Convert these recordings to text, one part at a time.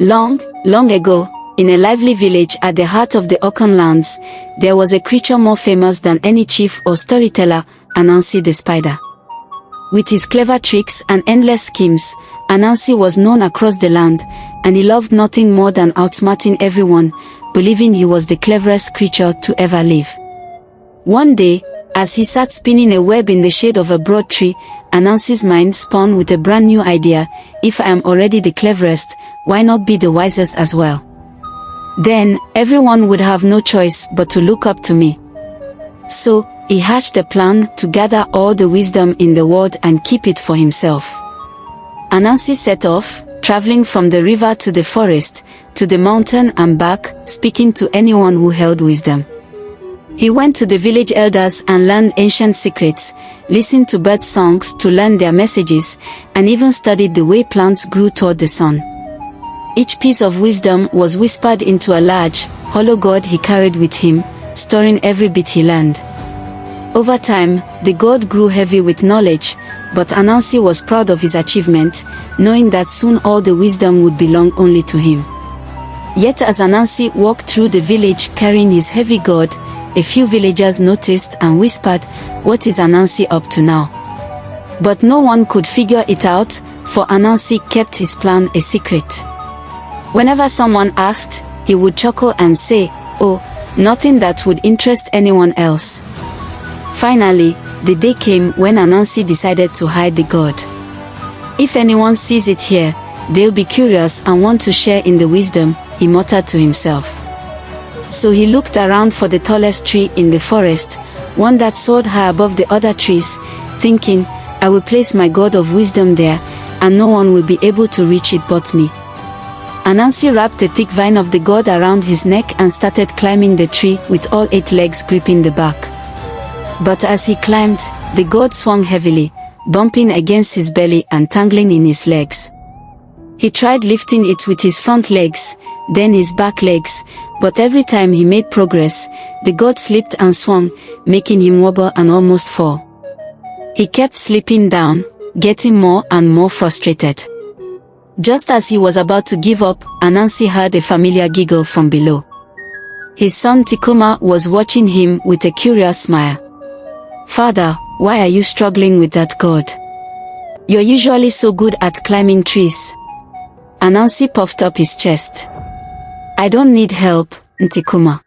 Long, long ago, in a lively village at the heart of the Okan lands, there was a creature more famous than any chief or storyteller, Anansi the Spider. With his clever tricks and endless schemes, Anansi was known across the land, and he loved nothing more than outsmarting everyone, believing he was the cleverest creature to ever live. One day, as he sat spinning a web in the shade of a broad tree, Anansi's mind spun with a brand new idea: if I am already the cleverest, why not be the wisest as well? Then, everyone would have no choice but to look up to me. So, he hatched a plan to gather all the wisdom in the world and keep it for himself. Anansi set off, traveling from the river to the forest, to the mountain and back, speaking to anyone who held wisdom. He went to the village elders and learned ancient secrets, listened to bird songs to learn their messages, and even studied the way plants grew toward the sun. Each piece of wisdom was whispered into a large, hollow gourd he carried with him, storing every bit he learned. Over time, the gourd grew heavy with knowledge, but Anansi was proud of his achievement, knowing that soon all the wisdom would belong only to him. Yet as Anansi walked through the village carrying his heavy gourd, a few villagers noticed and whispered, "What is Anansi up to now?" But no one could figure it out, for Anansi kept his plan a secret. Whenever someone asked, he would chuckle and say, "Oh, nothing that would interest anyone else." Finally, the day came when Anansi decided to hide the gourd. "If anyone sees it here, they'll be curious and want to share in the wisdom," he muttered to himself. So he looked around for the tallest tree in the forest, one that soared high above the other trees, thinking, "I will place my gourd of wisdom there, and no one will be able to reach it but me." Anansi wrapped a thick vine of the gourd around his neck and started climbing the tree with all 8 legs gripping the bark. But as he climbed, the gourd swung heavily, bumping against his belly and tangling in his legs. He tried lifting it with his front legs, then his back legs, but every time he made progress, the gourd slipped and swung, making him wobble and almost fall. He kept slipping down, getting more and more frustrated. Just as he was about to give up, Anansi heard a familiar giggle from below. His son Tuma was watching him with a curious smile. "Father, why are you struggling with that gourd? You're usually so good at climbing trees." Anansi puffed up his chest. "I don't need help, Tuma.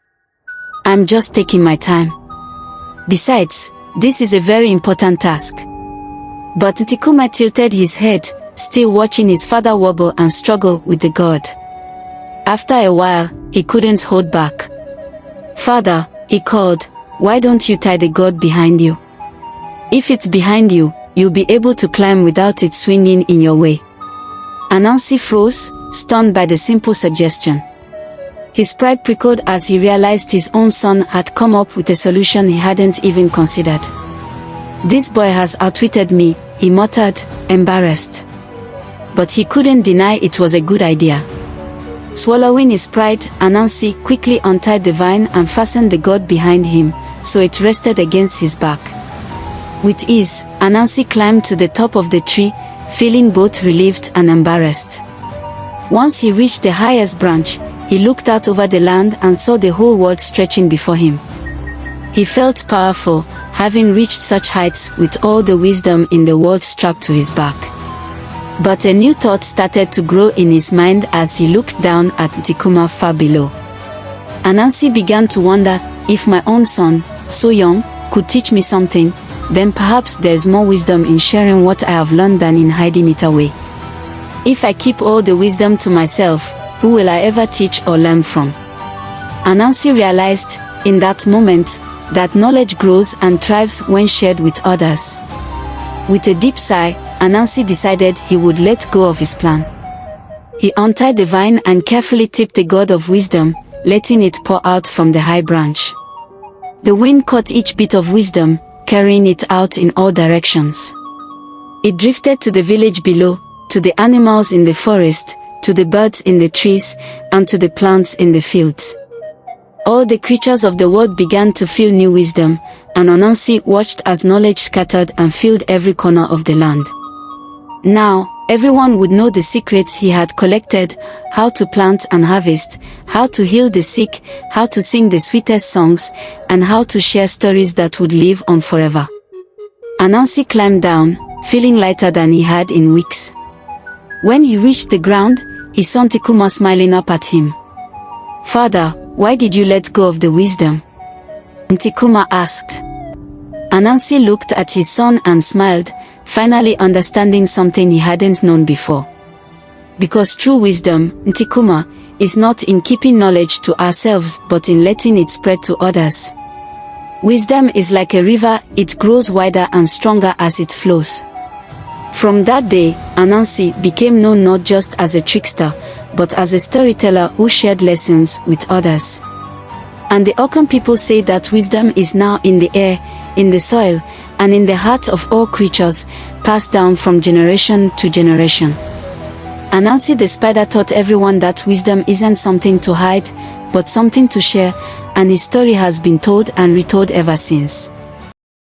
I'm just taking my time. Besides, this is a very important task." But Tuma tilted his head, still watching his father wobble and struggle with the gourd. After a while, he couldn't hold back. "Father," he called, "why don't you tie the gourd behind you? If it's behind you, you'll be able to climb without it swinging in your way." Anansi froze, stunned by the simple suggestion. His pride prickled as he realized his own son had come up with a solution he hadn't even considered. "This boy has outwitted me," he muttered, embarrassed. But he couldn't deny it was a good idea. Swallowing his pride, Anansi quickly untied the vine and fastened the gourd behind him, so it rested against his back. With ease, Anansi climbed to the top of the tree, feeling both relieved and embarrassed. Once he reached the highest branch, he looked out over the land and saw the whole world stretching before him. He felt powerful, having reached such heights with all the wisdom in the world strapped to his back. But a new thought started to grow in his mind as he looked down at Tuma far below. Anansi began to wonder, if my own son, so young, could teach me something, then perhaps there's more wisdom in sharing what I have learned than in hiding it away. If I keep all the wisdom to myself, who will I ever teach or learn from? Anansi realized, in that moment, that knowledge grows and thrives when shared with others. With a deep sigh, Anansi decided he would let go of his plan. He untied the vine and carefully tipped the gourd of wisdom, letting it pour out from the high branch. The wind caught each bit of wisdom, carrying it out in all directions. It drifted to the village below, to the animals in the forest, to the birds in the trees, and to the plants in the fields. All the creatures of the world began to feel new wisdom, and Anansi watched as knowledge scattered and filled every corner of the land. Now, Everyone would know the secrets he had collected: how to plant and harvest, how to heal the sick, how to sing the sweetest songs, and how to share stories that would live on forever. Anansi climbed down, feeling lighter than he had in weeks. When he reached the ground, he saw Tuma smiling up at him. "Father, why did you let go of the wisdom?" Tuma asked. Anansi looked at his son and smiled, finally understanding something he hadn't known before. Because true wisdom, Tuma, is not in keeping knowledge to ourselves but in letting it spread to others. Wisdom is like a river, it grows wider and stronger as it flows. From that day, Anansi became known not just as a trickster, but as a storyteller who shared lessons with others. And the Okan people say that wisdom is now in the air, in the soil, and in the hearts of all creatures, passed down from generation to generation. Anansi the Spider taught everyone that wisdom isn't something to hide, but something to share, and his story has been told and retold ever since.